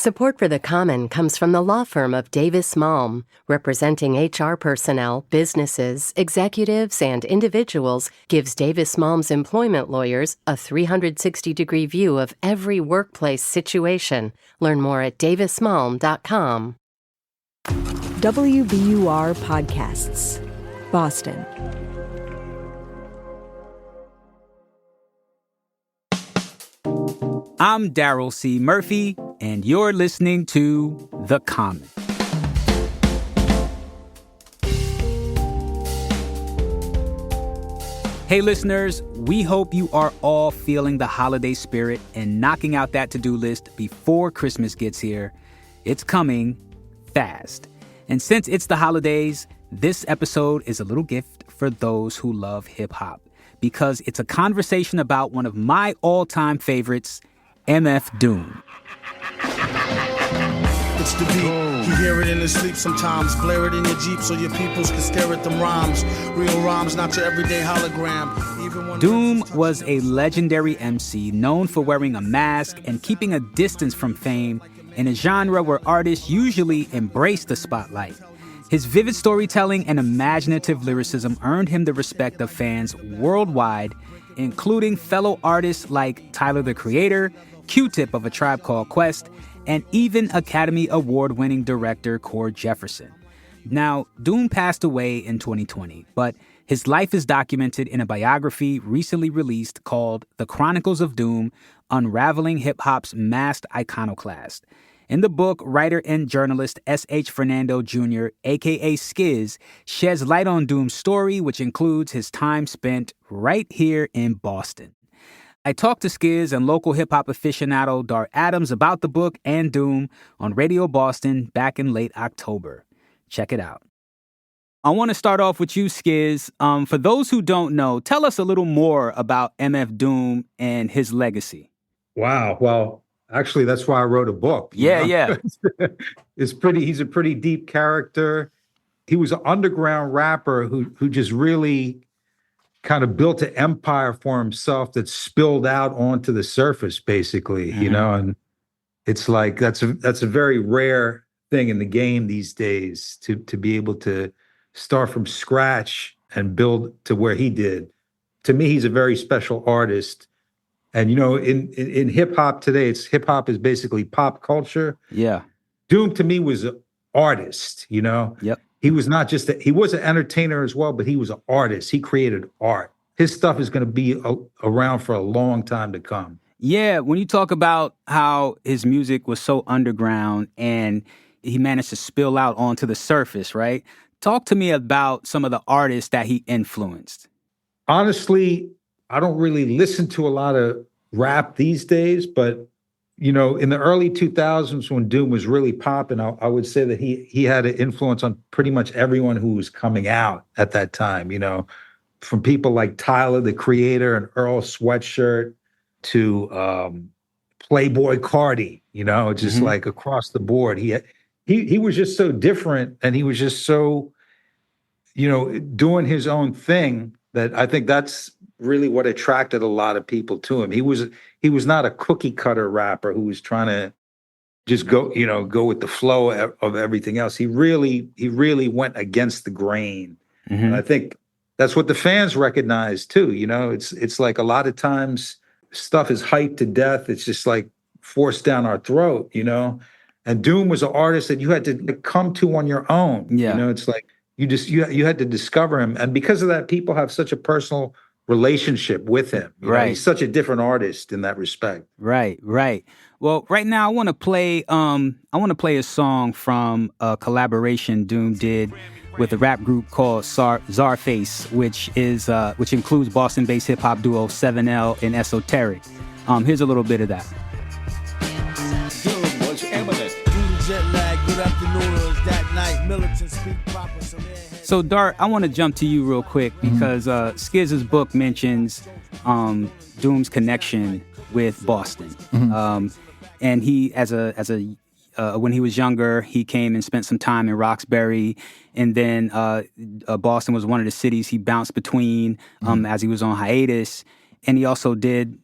Support for The Common comes from the law firm of Davis Malm, representing HR personnel, businesses, executives, and individuals, gives Davis Malm's employment lawyers a 360-degree view of every workplace situation. Learn more at davismalm.com. WBUR Podcasts, Boston. I'm Darryl C. Murphy, and you're listening to The Common. Hey listeners, we hope you are all feeling the holiday spirit and knocking out that to-do list before Christmas gets here. It's coming fast. And since it's the holidays, this episode is a little gift for those who love hip-hop, because it's a conversation about one of my all-time favorites, MF Doom. It's the beat. You hear it in the sleep sometimes. Blare it in your Jeep so your peoples can stare at them rhymes. Real rhymes, not your everyday hologram. Doom was a legendary MC known for wearing a mask and keeping a distance from fame in a genre where artists usually embrace the spotlight. His vivid storytelling and imaginative lyricism earned him the respect of fans worldwide, including fellow artists like Tyler, the Creator, Q-Tip of A Tribe Called Quest, and even Academy Award-winning director Cord Jefferson. Now, Doom passed away in 2020, but his life is documented in a biography recently released called The Chronicles of DOOM, Unraveling Hip-Hop's Masked Iconoclast. In the book, writer and journalist S.H. Fernando Jr., a.k.a. SKIZZ, sheds light on Doom's story, which includes his time spent right here in Boston. I talked to SKIZZ and local hip-hop aficionado Darryl Adams about the book and Doom on Radio Boston back in late October. Check it out. I want to start off with you, SKIZZ. For those who don't know, tell us a little more about MF Doom and his legacy. Wow. Well, actually, that's why I wrote a book. Yeah. He's a pretty deep character. He was an underground rapper who just really kind of built an empire for himself that spilled out onto the surface, basically, and it's like that's a very rare thing in the game these days to be able to start from scratch and build to where he did. To me, he's a very special artist. And in hip hop today, hip hop is basically pop culture. Yeah. Doom to me was an artist, Yep. He was not just he was an entertainer as well, but he was an artist. He created art. His stuff is going to be around for a long time to come. Yeah, when you talk about how his music was so underground and he managed to spill out onto the surface, right? Talk to me about some of the artists that he influenced. Honestly, I don't really listen to a lot of rap these days, but in the early 2000s when Doom was really popping, I would say that he had an influence on pretty much everyone who was coming out at that time, from people like Tyler, the Creator, and Earl Sweatshirt to Playboy Cardi, just like across the board. He was just so different, and he was just so, doing his own thing that I think that's really what attracted a lot of people to him. He was not a cookie cutter rapper who was trying to just go with the flow of everything else. He really went against the grain. And I think that's what the fans recognize too. It's like a lot of times stuff is hyped to death. It's just like forced down our throat, and Doom was an artist that you had to come to on your own. Yeah. It's like you had to discover him. And because of that, people have such a personal relationship with him. Right. He's such a different artist in that respect. Right. Well, right now I want to play a song from a collaboration Doom did with a rap group called Czarface, which includes Boston-based hip-hop duo 7L and Esoteric. Here's a little bit of that. Doom was eminent. Jet lag, good afternooners that night. Militants speak proper. So, Dart, I want to jump to you real quick because SKIZZ's book mentions Doom's connection with Boston. And he, when he was younger, he came and spent some time in Roxbury, and then Boston was one of the cities he bounced between as he was on hiatus. And he also did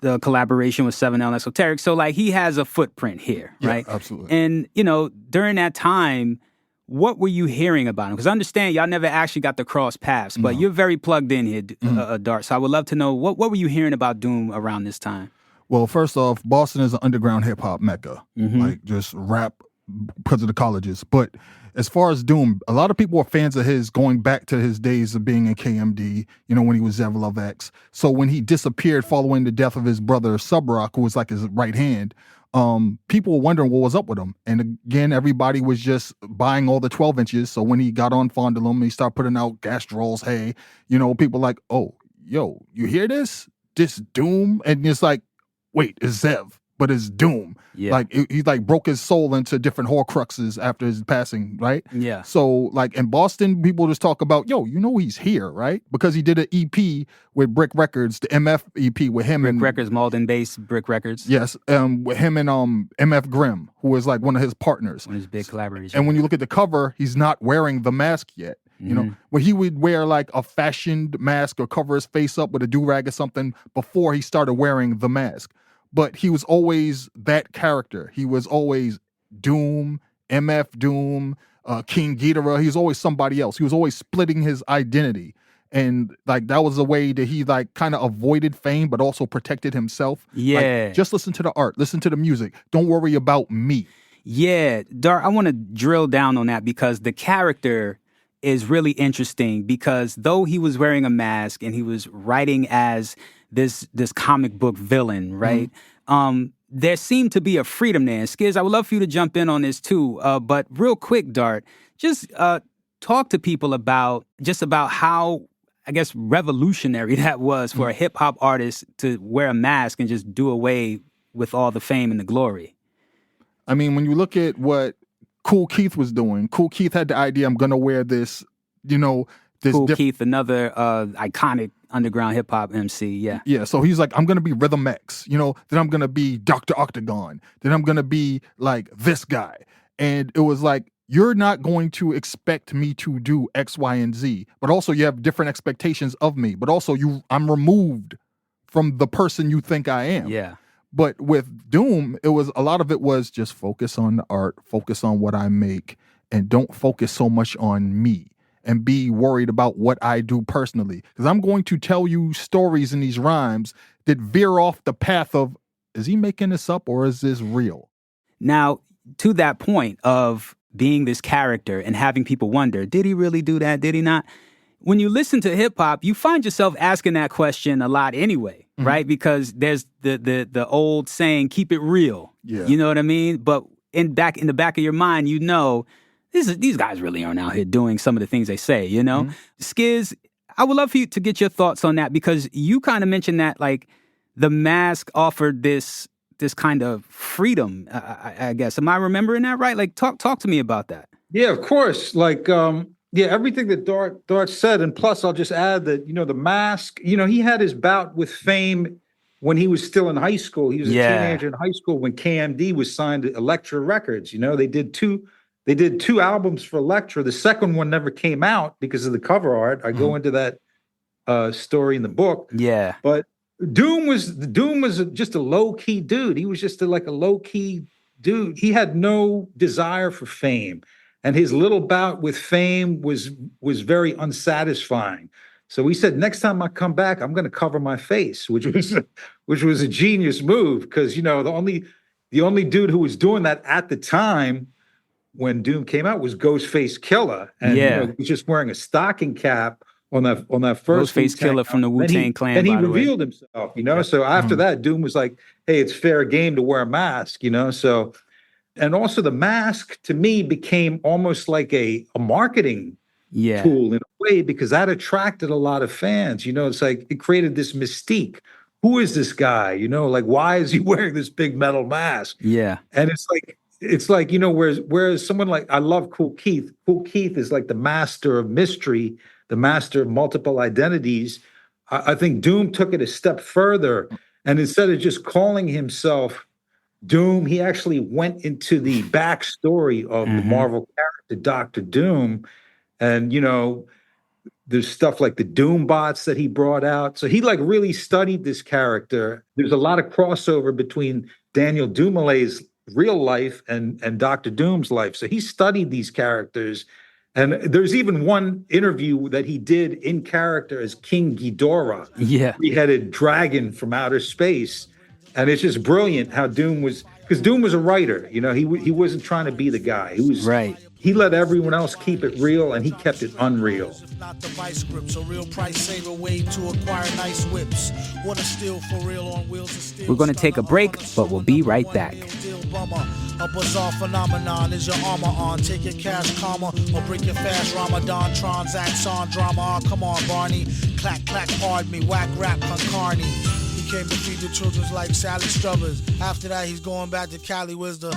the collaboration with 7L Esoteric. So like he has a footprint here, right? Yeah, absolutely. And, during that time, what were you hearing about him? Because I understand y'all never actually got to cross paths, but you're very plugged in here, Dart. So I would love to know, what were you hearing about Doom around this time? Well, first off, Boston is an underground hip hop mecca, like just rap because of the colleges. But as far as Doom, a lot of people are fans of his going back to his days of being in KMD, when he was Zevlov X. So when he disappeared following the death of his brother Subrock, who was like his right hand, people were wondering what was up with him. And again, everybody was just buying all the 12 inches. So when he got on Fondulum, he started putting out Gastrol's Hey, people like, oh, yo, you hear this? This Doom? And it's like, wait, it's Zev, but it's Doom. Yeah. Like he like broke his soul into different Horcruxes after his passing, right? Yeah. So like in Boston, people just talk about, yo, he's here, right? Because he did an EP with Brick Records, the MF EP with him and Records, Malden Bass, Brick Records. Yes, with him and MF Grimm, who was like one of his partners. One of his big collaborators. And when you look at the cover, he's not wearing the mask yet. When he would wear like a fashioned mask or cover his face up with a do-rag or something before he started wearing the mask. But he was always that character. He was always Doom, MF Doom, King Ghidorah. He was always somebody else. He was always splitting his identity. And like that was a way that he like kind of avoided fame, but also protected himself. Yeah. Like, just listen to the art, listen to the music. Don't worry about me. Yeah, Dart, I want to drill down on that because the character is really interesting because though he was wearing a mask and he was writing as this comic book villain, right? There seemed to be a freedom there. And SKIZZ, I would love for you to jump in on this too. But real quick, Dart, just talk to people about how, I guess, revolutionary that was for a hip hop artist to wear a mask and just do away with all the fame and the glory. I mean, when you look at what Kool Keith was doing, Kool Keith had the idea, I'm going to wear this, this Kool Keith, another iconic underground hip hop MC, yeah. Yeah, so he's like, I'm going to be Rhythm X, then I'm going to be Dr. Octagon, then I'm going to be like this guy. And it was like, you're not going to expect me to do X, Y, and Z, but also you have different expectations of me, but also I'm removed from the person you think I am. Yeah. But with Doom, a lot of it was just focus on the art, focus on what I make, and don't focus so much on me and be worried about what I do personally. Because I'm going to tell you stories in these rhymes that veer off the path of, is he making this up or is this real? Now, to that point of being this character and having people wonder, did he really do that? Did he not? When you listen to hip hop, you find yourself asking that question a lot anyway, right? Because there's the old saying, keep it real. Yeah. You know what I mean? But in the back of your mind, these guys really aren't out here doing some of the things they say, SKIZZ, I would love for you to get your thoughts on that because you kind of mentioned that like the mask offered this kind of freedom, I guess. Am I remembering that right? Like talk to me about that. Yeah, of course. Like, everything that Dart said. And plus I'll just add that, the mask, he had his bout with fame when he was still in high school. He was a teenager in high school when KMD was signed to Elektra Records. They did two albums for Elektra. The second one never came out because of the cover art. I go into that story in the book. Yeah. But Doom was just a low-key dude. He was just a low-key dude. He had no desire for fame. And his little bout with fame was very unsatisfying. So he said, next time I come back, I'm going to cover my face, which was a genius move because, the only dude who was doing that at the time when Doom came out was Ghostface Killer. And he was just wearing a stocking cap on that first Ghostface Killer from the Wu-Tang Clan. And he revealed himself, So after that, Doom was like, hey, it's fair game to wear a mask, So, and also the mask to me became almost like a marketing tool in a way because that attracted a lot of fans. It's like it created this mystique. Who is this guy? Like why is he wearing this big metal mask? Yeah. And it's like whereas someone like I love Kool Keith. Kool Keith is like the master of mystery, the master of multiple identities. I think Doom took it a step further, and instead of just calling himself Doom, he actually went into the backstory of the Marvel character Dr. Doom. And, There's stuff like the Doom bots that he brought out. So he like really studied this character. There's a lot of crossover between Daniel Dumoulin real life and Dr. Doom's life. So he studied these characters. And there's even one interview that he did in character as King Ghidorah, three-headed dragon from outer space. And it's just brilliant how Doom was, because Doom was a writer, you know, he wasn't trying to be the guy. He was He let everyone else keep it real, and he kept it unreal. Not the vice grips, a real price saver way to acquire nice whips. What a steal for real on wheels of steel. We're going to take a break, but we'll be right back. A bizarre phenomenon is your armor on. Take your cash karma or break your fast Ramadan. Transacts on drama. Come on, Barney. Clack, clack, pardon me. Whack, rap, concarney. He came to feed the children's like Sally Struthers. After that, he's going back to Cali Wisdom.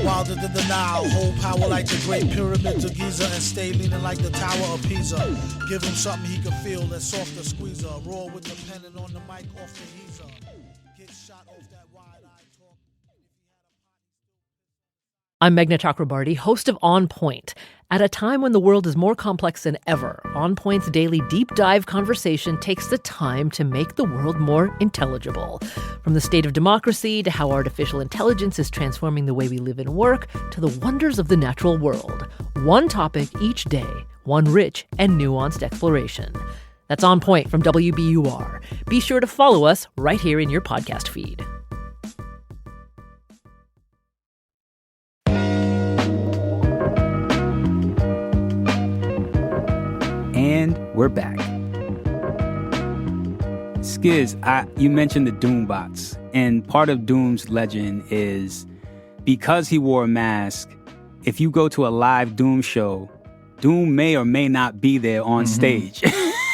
Wilder than the Nile, hold power like the Great Pyramids of Giza and stay leaning like the Tower of Pisa. Give him something he can feel that's soft to squeeze. Roar with the pen and on the mic off the heezer. Get shot off that wide-eye talk. I'm Meghna Chakrabarty, host of On Point. At a time when the world is more complex than ever, On Point's daily deep dive conversation takes the time to make the world more intelligible. From the state of democracy to how artificial intelligence is transforming the way we live and work to the wonders of the natural world. One topic each day, one rich and nuanced exploration. That's On Point from WBUR. Be sure to follow us right here in your podcast feed. And we're back. SKIZZ, you mentioned the Doom bots, and part of Doom's legend is because he wore a mask, if you go to a live Doom show, Doom may or may not be there on stage.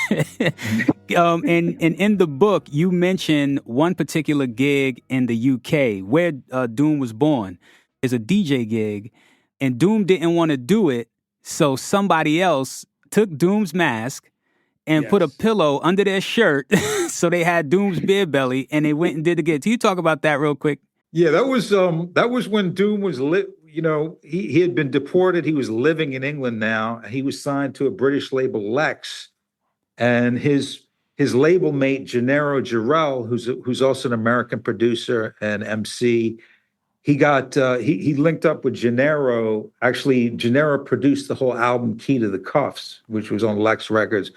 And in the book, you mention one particular gig in the UK where Doom was born. It's a DJ gig, and Doom didn't want to do it, so somebody else took Doom's mask and put a pillow under their shirt so they had Doom's beer belly, and they went and did the gig. Can you talk about that real quick? Yeah, that was when Doom was lit. You know, he had been deported. He was living in England now. He was signed to a British label, Lex, and his label mate Gennaro Jarrell, who's also an American producer and MC. He linked up with Gennaro. Actually, Gennaro produced the whole album Key to the Cuffs, which was on Lex Records.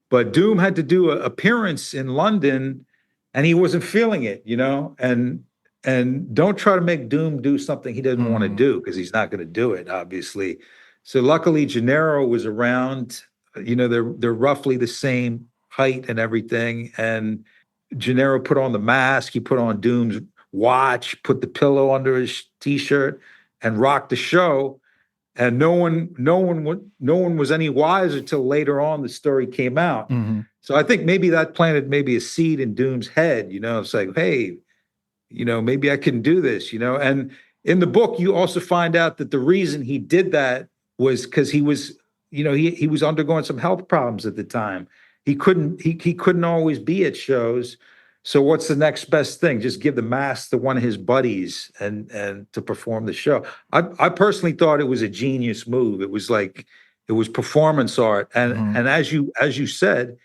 But Doom had to do an appearance in London, and he wasn't feeling it, you know? And don't try to make Doom do something he doesn't want to do, because he's not going to do it, obviously. So luckily, Gennaro was around. You know, they're roughly the same height and everything. And Gennaro put on the mask. He put on Doom's watch, put the pillow under his T-shirt, and rocked the show. And no one was any wiser till later on the story came out. So I think maybe that planted maybe a seed in Doom's head. You know, it's like, hey, you know, maybe I can do this. You know, and in the book you also find out that the reason he did that was because he was, you know, he was undergoing some health problems at the time. He couldn't always be at shows. So what's the next best thing? Just give the mask to one of his buddies and to perform the show. I personally thought it was a genius move. It was performance art. And as you said,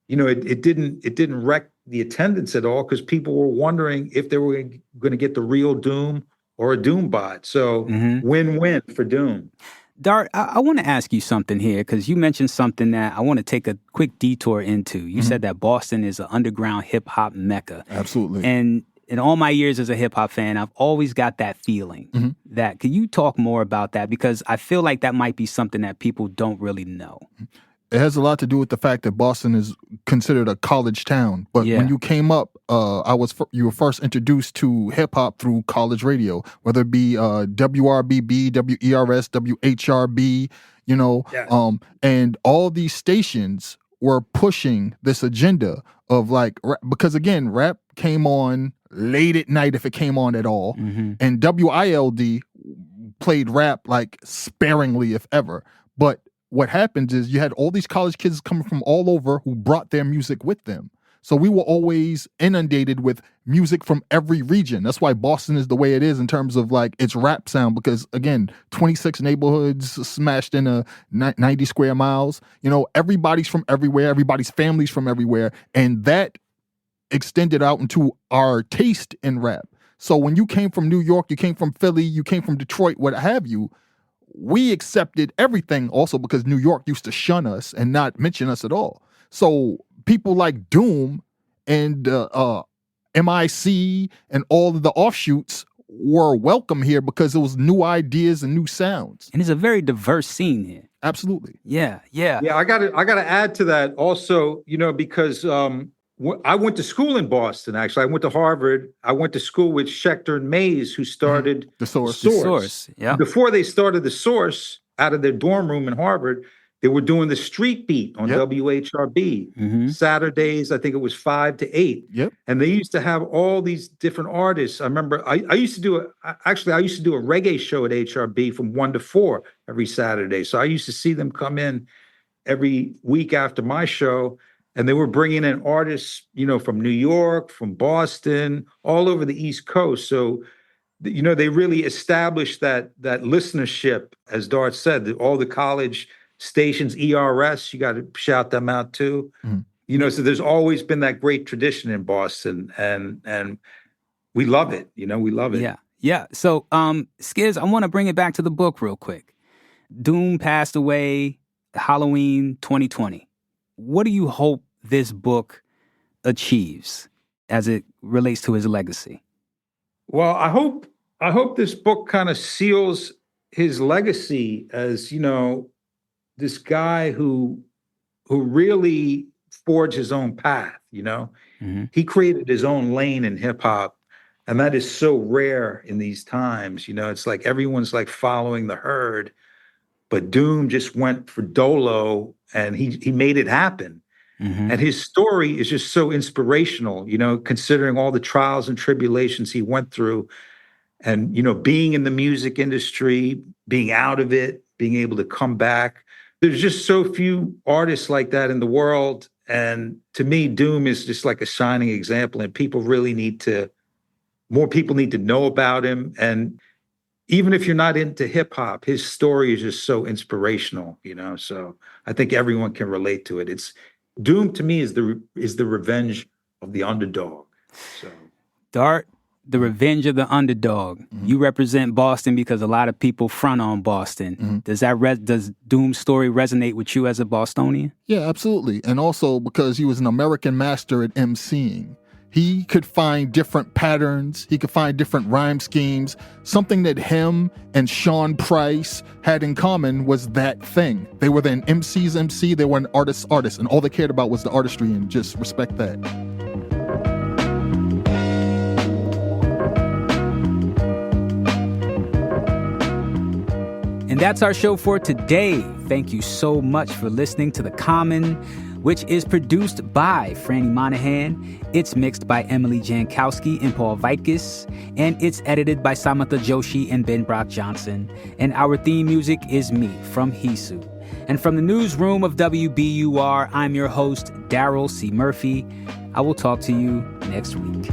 you know, it didn't wreck the attendance at all, because people were wondering if they were going to get the real Doom or a Doom bot. So win-win for Doom. Dart, I want to ask you something here, because you mentioned something that I want to take a quick detour into. You said that Boston is an underground hip-hop mecca. Absolutely. And in all my years as a hip-hop fan, I've always got that feeling. That, can you talk more about that? Because I feel like that might be something that people don't really know. It has a lot to do with the fact that Boston is considered a college town. But when you came up, you were first introduced to hip hop through college radio, whether it be WRBB, WERS, WHRB, you know, and all these stations were pushing this agenda of like, because again, rap came on late at night if it came on at all, and WILD played rap like sparingly, if ever. But what happens is you had all these college kids coming from all over who brought their music with them. So we were always inundated with music from every region. That's why Boston is the way it is in terms of like its rap sound, because again, 26 neighborhoods smashed in a 90 square miles. You know, everybody's from everywhere, everybody's family's from everywhere. And that extended out into our taste in rap. So when you came from New York, you came from Philly, you came from Detroit, what have you, we accepted everything also because New York used to shun us and not mention us at all. So people like Doom and MIC and all of the offshoots were welcome here because it was new ideas and new sounds. And it's a very diverse scene here. Absolutely. Yeah. Yeah, I gotta add to that also, you know, because I went to school in Boston, actually. I went to Harvard. I went to school with Schechter and Mays, who started The Source. The Source, yeah. Before they started The Source, out of their dorm room in Harvard, they were doing the Street Beat on WHRB. Saturdays, I think it was 5 to 8. Yep. And they used to have all these different artists. I remember I used to do a reggae show at HRB from 1 to 4 every Saturday. So I used to see them come in every week after my show. And they were bringing in artists, you know, from New York, from Boston, all over the East Coast. So, you know, they really established that listenership, as Dart said, all the college stations, ERS, you got to shout them out too. You know, so there's always been that great tradition in Boston, and we love it. You know, we love it. Yeah. So, SKIZZ, I want to bring it back to the book real quick. Doom passed away Halloween 2020. What do you hope this book achieves as it relates to his legacy? Well, I hope this book kind of seals his legacy as, you know, this guy who really forged his own path, you know? He created his own lane in hip hop, and that is so rare in these times. You know, it's like everyone's like following the herd, but Doom just went for Dolo and he made it happen. And his story is just so inspirational, you know, considering all the trials and tribulations he went through, and, you know, being in the music industry, being out of it, being able to come back. There's just so few artists like that in the world. And to me, Doom is just like a shining example, and more people need to know about him. And even if you're not into hip hop, his story is just so inspirational, you know? So I think everyone can relate to it. Doom to me is the revenge of the underdog. So, Dart, the revenge of the underdog. You represent Boston because a lot of people front on Boston. Does Doom's story resonate with you as a Bostonian? Yeah, absolutely. And also because he was an American master at emceeing. He could find different patterns. He could find different rhyme schemes. Something that him and Sean Price had in common was that thing. They were an MC's MC. They were an artist's artist. And all they cared about was the artistry, and just respect that. And that's our show for today. Thank you so much for listening to The Common, which is produced by Franny Monahan. It's mixed by Emily Jankowski and Paul Vaitkus, and it's edited by Samantha Joshi and Ben Brock Johnson. And our theme music is Me from Hisu. And from the newsroom of WBUR, I'm your host, Darryl C. Murphy. I will talk to you next week.